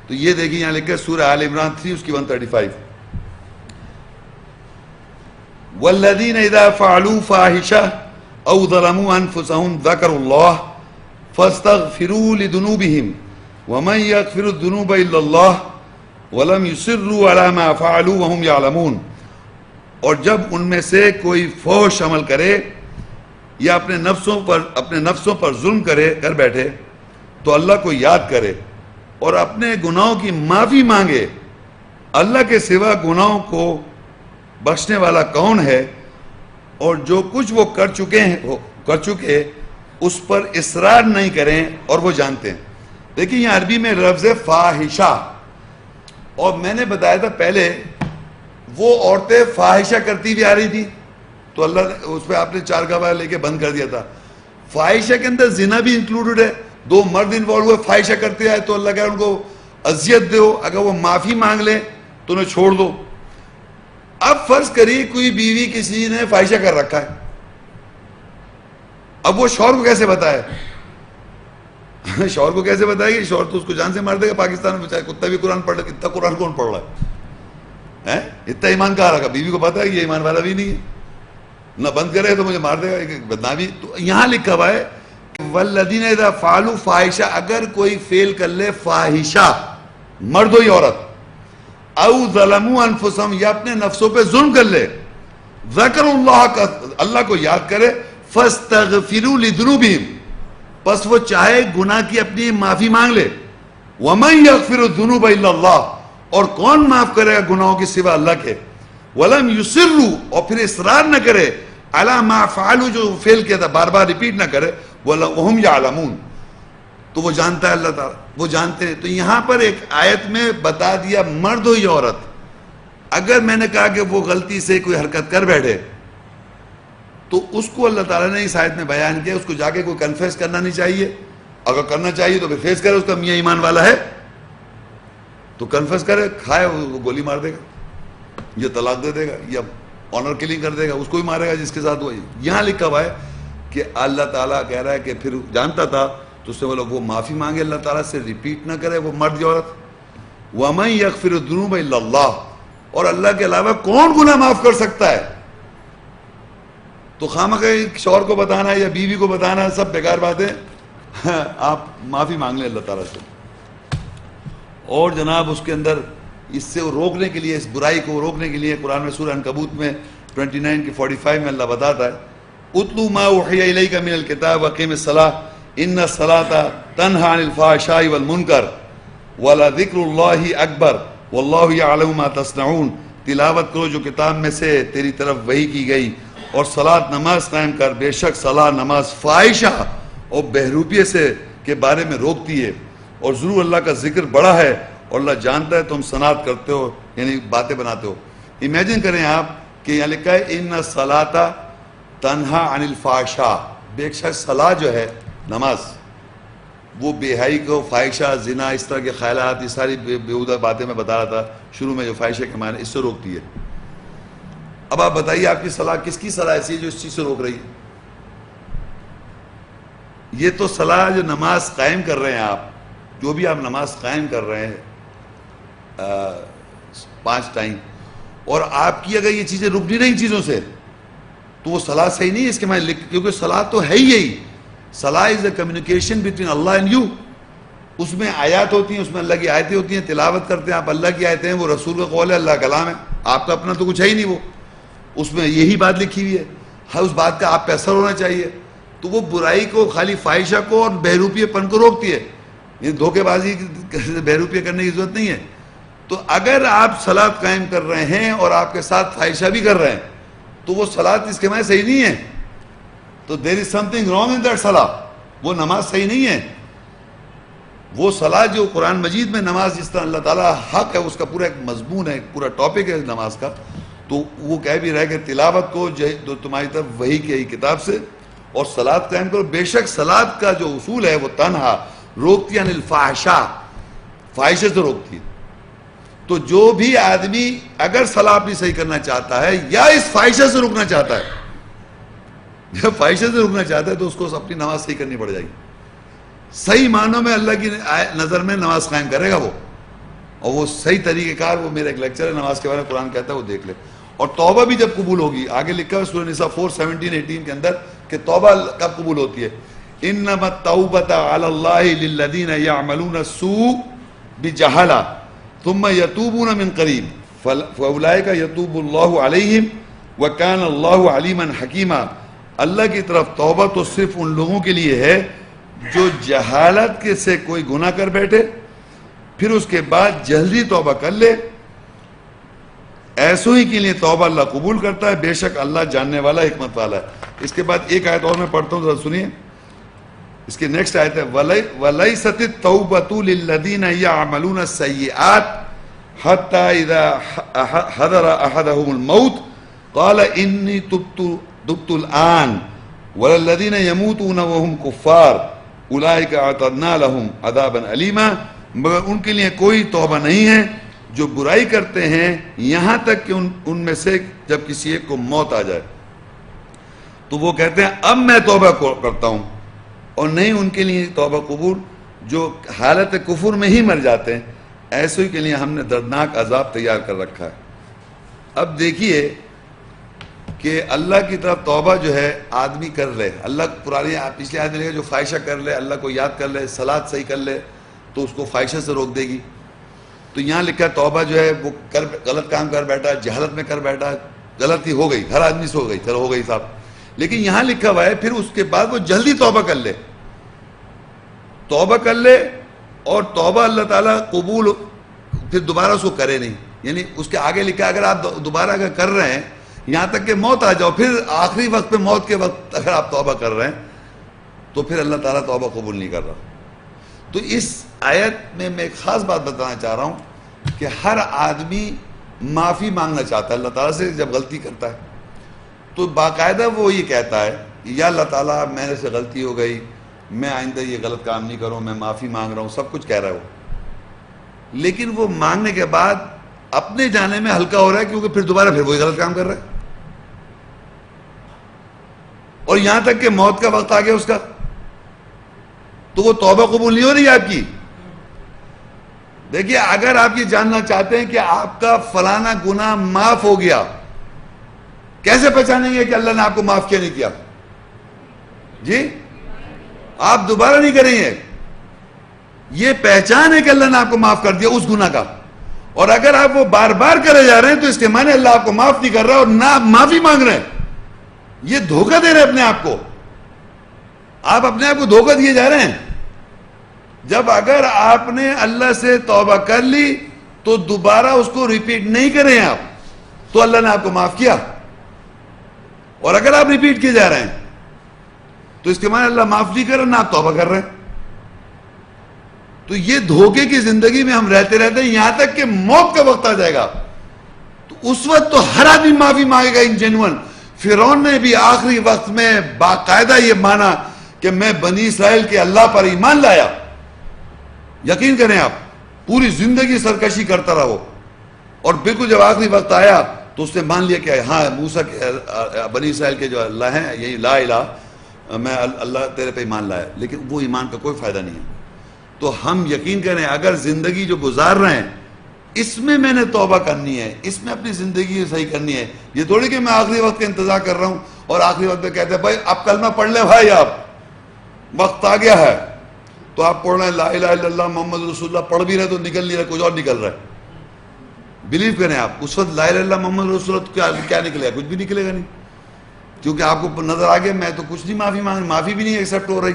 تو یہ دیکھیں یہاں لکھا ہے سورہ آل عمران 3 اس کی 135 والذین اذا فعلوا فاحشہ او ظلموا انفسهم ذکروا اللہ فاستغفروا لذنوبهم ومن یغفر الذنوب الا اللہ ولم یصروا علی ما فعلوا وهم یعلمون. اور جب ان میں سے کوئی فحش عمل کرے یا اپنے نفسوں پر ظلم کر بیٹھے تو اللہ کو یاد کرے اور اپنے گناہوں کی معافی مانگے. اللہ کے سوا گناہوں کو بخشنے والا کون ہے؟ اور جو کچھ وہ کر چکے اس پر اصرار نہیں کریں اور وہ جانتے ہیں. دیکھیں یہاں عربی میں لفظ فاحشہ، اور میں نے بتایا تھا پہلے وہ عورتیں فاحشہ کرتی بھی آ رہی تھی تو اللہ نے اس پہ آپ نے 4 گواہ لے کے بند کر دیا تھا. فاحشہ کے اندر زنا بھی انکلوڈڈ ہے. 2 مرد انوالو ہوئے فاحشہ کرتے آئے تو اللہ کہہ ان کو اذیت دو، اگر وہ معافی مانگ لیں تو انہیں چھوڑ دو. اب فرض کریے کوئی بیوی کسی نے فاحشہ کر رکھا ہے، اب وہ شوہر کو کیسے بتائے؟ شوہر کو کیسے بتائے گی؟ شوہر تو اس کو جان سے مار دے گا. پاکستان میں بچائے کتا بھی قرآن پڑھ رہا، اتنا قرآن کون پڑھ رہا ہے؟ اتنا ایمان کہاں رکھا؟ بیوی کو پتا ہے کہ یہ ایمان والا بھی نہیں ہے، نہ بند کرے تو مجھے مار دے گا. بدنامی تو یہاں لکھا ہوا ہے والذین اذا فعلوا فاحشہ، اگر کوئی فعل کر لے فاحشہ، مرد ہو یا عورت، او ظلموا انفسهم، یا اپنے نفسوں پہ ظلم کر لے، ذکر اللہ، اللہ کو یاد کرے، فاستغفروا لذنوبہم، پس وہ چاہے گناہ کی اپنی معافی مانگ لے. ومن یغفر الذنوب الا اللہ، اور کون معاف کرے گا گناہوں کے سوا اللہ کے. ولم یصروا، اور پھر اصرار نہ کرے، علی ما فعلوا، جو فعل کیا تھا بار بار ریپیٹ نہ کرے. وهم یعلمون، تو وہ جانتا ہے اللہ تعالیٰ، وہ جانتے ہیں. تو یہاں پر ایک آیت میں بتا دیا مرد ہو یا عورت، اگر میں نے کہا کہ وہ غلطی سے کوئی حرکت کر بیٹھے تو اس کو اللہ تعالیٰ نے اس آیت میں بیان کیا، اس کو جا کے کوئی کنفیس کرنا نہیں چاہیے. اگر کرنا چاہیے تو پھر فیس کرے، اس کا میاں ایمان والا ہے تو کنفیس کرے، کھائے وہ گولی مار دے گا، یہ طلاق دے دے گا، یا آنر کلنگ کر دے گا، اس کو ہی مارے گا جس کے ساتھ وہ. یہاں لکھا ہوا ہے کہ اللہ تعالیٰ کہہ رہا ہے کہ پھر جانتا تھا تو اس سے بولو وہ معافی مانگے اللہ تعالیٰ سے، ریپیٹ نہ کرے، وہ مرد یا عورت. وَمَن يَغْفِرُ الذُّنُوبَ إِلَّا اللَّهُ، اور اللہ کے علاوہ کون گناہ معاف کر سکتا ہے؟ تو خامخواہ شوہر کو بتانا یا بیوی کو بتانا سب بیکار باتیں. آپ معافی مانگ لیں اللہ تعالیٰ سے. اور جناب اس کے اندر اس سے روکنے کے لیے، اس برائی کو روکنے کے لیے قرآن میں سورہ عنکبوت میں 29 کی 45 میں اللہ بتاتا ہے اُتْلُو مَا أُوحِيَ إِلَيْكَ مِنَ الْكِتَابِ وَأَقِیمِ الصَّلَاةَ إِنَّ الصَّلَاةَ تَنْهَىٰ عَنِ الْفَحْشَاءِ وَالْمُنکَرِ وَلَذِکْرُ اللَّهِ أَکْبَرُ وَاللَّهُ يَعْلَمُ مَا تَصْنَعُونَ. تلاوت کرو جو کتاب میں سے تیری طرف وحی کی گئی، اور صلاۃ نماز قائم کر، بے شک صلاح نماز فاحشہ اور بہروپیے سے کے بارے میں روکتی ہے، اور ضرور اللہ کا ذکر بڑا ہے اور اللہ جانتا ہے تم صنعت کرتے ہو، یعنی باتیں بناتے ہو. امیجن کریں آپ کہ یہاں لکھا ہے ان الصلاۃ تنہا عن الفحشاء، بے شک صلاح جو ہے نماز وہ بے حیائی کو، فاحشہ، زنا، اس طرح کے خیالات، یہ ساری بیہودہ باتیں میں بتا رہا تھا شروع میں جو فاحشہ کے معنی، اس سے روکتی ہے. اب آپ بتائیے آپ کی صلاح کس کی صلاح ایسی ہے جو اس چیز سے روک رہی ہے؟ یہ تو صلاح جو نماز قائم کر رہے ہیں آپ، جو بھی آپ نماز قائم کر رہے ہیں 5 ٹائم، اور آپ کی اگر یہ چیزیں رکنی نہیں چیزوں سے تو وہ صلاح صحیح نہیں ہے. اس کے معنی کیونکہ صلاح تو ہے ہی یہی. صلاح از اے کمیونیکیشن بٹوین اللہ اینڈ یو. اس میں آیات ہوتی ہیں، اس میں اللہ کی آیتیں ہوتی ہیں، تلاوت کرتے ہیں آپ اللہ کی آیتیں ہیں، وہ رسول کا قول ہے، اللہ کا کلام ہے، آپ کا اپنا تو کچھ ہے ہی نہیں. وہ اس میں یہی بات لکھی ہوئی ہے، ہر اس بات کا آپ پہ اثر ہونا چاہیے. تو وہ برائی کو، خالی فاحشہ کو اور بہروپیے پن کو روکتی ہے. یہ دھوکے بازی بہروپیے کرنے کی ضرورت نہیں ہے. تو اگر آپ صلاۃ قائم کر رہے ہیں اور آپ کے ساتھ فاحشہ بھی کر رہے ہیں تو وہ صلاۃ اس کے معنی صحیح نہیں ہے. تو there is something wrong in that صلاح. وہ نماز صحیح نہیں ہے. وہ صلاح جو قرآن مجید میں نماز جس طرح اللہ تعالیٰ حق ہے، اس کا پورا ایک مضمون ہے، پورا ٹاپک ہے نماز کا. تو وہ کہہ بھی رہے کہ تلاوت کو جو تمہاری طرف وحی کی کتاب سے، اور صلاۃ قائم کرو. بے شک صلاۃ کا جو اصول ہے وہ تنہا روکتی عن الفحشاء، فاحشے سے روکتی ہے. تو جو بھی آدمی اگر صلاح اپنی صحیح کرنا چاہتا ہے یا اس فاحشے سے رکنا چاہتا ہے، جب فاحشے سے رکنا چاہتا ہے تو اس کو اپنی نماز صحیح کرنی پڑ جائے گی. صحیح معنوں میں اللہ کی نظر میں نماز قائم کرے گا وہ. اور وہ صحیح طریقہ کار، وہ میرا ایک لیکچر ہے نماز کے بارے میں، قرآن کہتا ہے وہ دیکھ لے. اور توبہ بھی جب قبول ہوگی، آگے لکھا ہے سورہ نساء 4:17-18 کے اندر کہ توبہ کب قبول ہوتی ہے. انما التوبۃ علی اللہ للذین یعملون السوء بجہالہ ثم یتوبون من قریب فاولئک یتوب اللہ علیہم وکان اللہ علیما حکیما. اللہ کی طرف توبہ تو صرف ان لوگوں کے لیے ہے جو جہالت کے سے کوئی گناہ کر بیٹھے پھر اس کے بعد جلدی توبہ کر لے، ایسوں ہی کے لیے توبہ اللہ قبول کرتا ہے، بے شک اللہ جاننے والا حکمت والا ہے. اس کے بعد ایک آیت اور میں پڑھتا ہوں، ذرا سنیے. اس کی نیکسٹ آیت ہے وَلَيْسَتِ التَّوْبَةُ لِلَّذِينَ يَعْمَلُونَ السَّيِّئَاتِ حَتَّى إِذَا حَضَرَ أَحَدَهُمُ الْمَوْتُ قَالَ إِنِّي تُبْتُ الْآنَ وَلَلَّذِينَ يَمُوتُونَ وَهُمْ كُفَّارٌ أُولَئِكَ أَعْتَدْنَا لَهُمْ عَذَابًا أَلِيمًا. مگر ان کے لیے کوئی توبہ نہیں ہے جو برائی کرتے ہیں یہاں تک کہ ان میں سے جب کسی ایک کو موت آ جائے تو وہ کہتے ہیں اب میں توبہ کرتا ہوں، اور نہیں ان کے لیے توبہ قبول جو حالت کفر میں ہی مر جاتے ہیں، ایسے ہی کے لیے ہم نے دردناک عذاب تیار کر رکھا ہے. اب دیکھیے کہ اللہ کی طرف توبہ جو ہے آدمی کر لے، اللہ پرانی پچھلے آدمی نے جو فاحشہ کر لے، اللہ کو یاد کر لے، صلاۃ صحیح کر لے تو اس کو فاحشہ سے روک دے گی. تو یہاں لکھا ہے توبہ جو ہے وہ غلط کام کر بیٹھا، جہالت میں کر بیٹھا، غلطی ہو گئی، ہر آدمی سے ہو گئی، چلو ہو گئی صاحب، لیکن یہاں لکھا ہوا ہے پھر اس کے بعد وہ جلدی توبہ کر لے، توبہ کر لے، اور توبہ اللہ تعالیٰ قبول پھر دوبارہ اس کو کرے نہیں. یعنی اس کے آگے لکھا ہے اگر آپ دوبارہ اگر کر رہے ہیں یہاں تک کہ موت آ جاؤ، پھر آخری وقت پہ موت کے وقت اگر آپ توبہ کر رہے ہیں تو پھر اللہ تعالیٰ توبہ قبول نہیں کر رہا. تو اس آیت میں ایک خاص بات بتانا چاہ رہا ہوں کہ ہر آدمی معافی مانگنا چاہتا ہے اللہ تعالیٰ سے جب غلطی کرتا ہے، تو باقاعدہ وہ یہ کہتا ہے یا اللہ تعالیٰ میرے سے غلطی ہو گئی، میں آئندہ یہ غلط کام نہیں کروں، میں معافی مانگ رہا ہوں، سب کچھ کہہ رہا ہے وہ. لیکن وہ مانگنے کے بعد اپنے جانے میں ہلکا ہو رہا ہے کیونکہ پھر دوبارہ پھر وہی غلط کام کر رہا ہے، اور یہاں تک کہ موت کا وقت آ گیا اس کا، تو وہ توبہ قبول نہیں ہو رہی آپ کی. دیکھیے اگر آپ یہ جاننا چاہتے ہیں کہ آپ کا فلانا گناہ معاف ہو گیا، کیسے پہچانیں گے کہ اللہ نے آپ کو معاف کیا نہیں کیا؟ جی آپ دوبارہ نہیں کریں گے، یہ پہچان ہے کہ اللہ نے آپ کو معاف کر دیا اس گناہ کا. اور اگر آپ وہ بار بار کرے جا رہے ہیں تو اس کے معنی اللہ آپ کو معاف نہیں کر رہا اور نہ آپ معافی مانگ رہے ہیں، یہ دھوکہ دے رہے ہیں اپنے آپ کو، آپ اپنے آپ کو دھوکہ دیے جا رہے ہیں. جب اگر آپ نے اللہ سے توبہ کر لی تو دوبارہ اس کو ریپیٹ نہیں کریں آپ، تو اللہ نے آپ کو معاف کیا. اور اگر آپ ریپیٹ کیے جا رہے ہیں تو اس کے معنی اللہ معاف نہیں کر رہا، نہ آپ توبہ کر رہے ہیں. تو یہ دھوکے کی زندگی میں ہم رہتے رہتے ہیں یہاں تک کہ موت کا وقت آ جائے گا، تو اس وقت تو ہر آدمی معافی مانگے گا ان جینون. فرعون نے بھی آخری وقت میں باقاعدہ یہ مانا کہ میں بنی اسرائیل کے اللہ پر ایمان لایا. یقین کریں آپ پوری زندگی سرکشی کرتا رہا وہ، اور بالکل جب آخری وقت آیا تو اس نے مان لیا کہ ہاں موسیٰ کے بنی اسرائیل کے جو اللہ ہیں یہی لا الہ، میں اللہ تیرے پہ ایمان لایا، لیکن وہ ایمان کا کوئی فائدہ نہیں ہے. تو ہم یقین کریں اگر زندگی جو گزار رہے ہیں اس میں نے توبہ کرنی ہے، اس میں اپنی زندگی صحیح کرنی ہے. یہ تھوڑی کہ میں آخری وقت کا انتظار کر رہا ہوں اور آخری وقت میں کہتے ہیں بھائی اب کلمہ پڑھ لیں بھائی، آپ وقت آ گیا ہے، تو آپ پڑھ رہے ہیں لا الہ الا اللہ محمد رسول اللہ، پڑھ بھی رہے تو نکل نہیں رہا، کچھ اور نکل رہا ہے. بلیو کریں آپ اس وقت لا الہ الا اللہ محمد رسول اللہ کیا نکلے گا؟ کچھ بھی نکلے گا نہیں، کیونکہ آپ کو نظر آ گیا میں تو کچھ نہیں معافی مانگ، معافی بھی نہیں ایکسیپٹ ہو رہی.